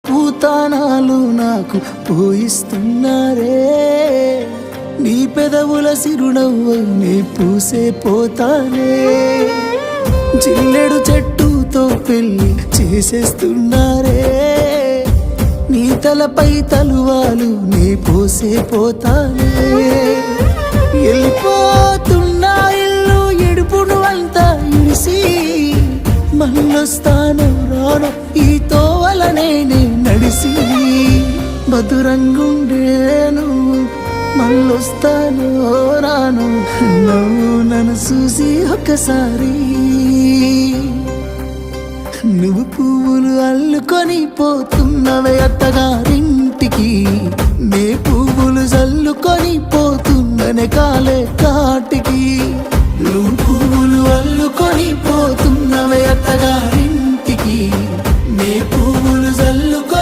పూతానాలు నాకు పోయిస్తున్నారే. నీ పెదవుల సిరునవ్వై నీ పూసే పోతానే. జిల్లెడు చెట్టుతో పెళ్లి చేసేస్తున్నారే. నీ తలపై తలువాలు నీ పోసే పోతానే. వెళ్ళిపోతున్నా ఇల్లు ఎడుపును అంతా ఇడిసి మళ్ళొస్తాను రాను ఈ తోవలనే నడిసి. మధురంగుండేను మళ్ళొస్తాను రాను నువ్వు నన్ను చూసి ఒక్కసారి. నువ్వు పువ్వులు అల్లుకొని పోతున్నవే అత్తగారింటికి. నే పువ్వులు జల్లుకొని పోతున్ననే కాలే కాటికి.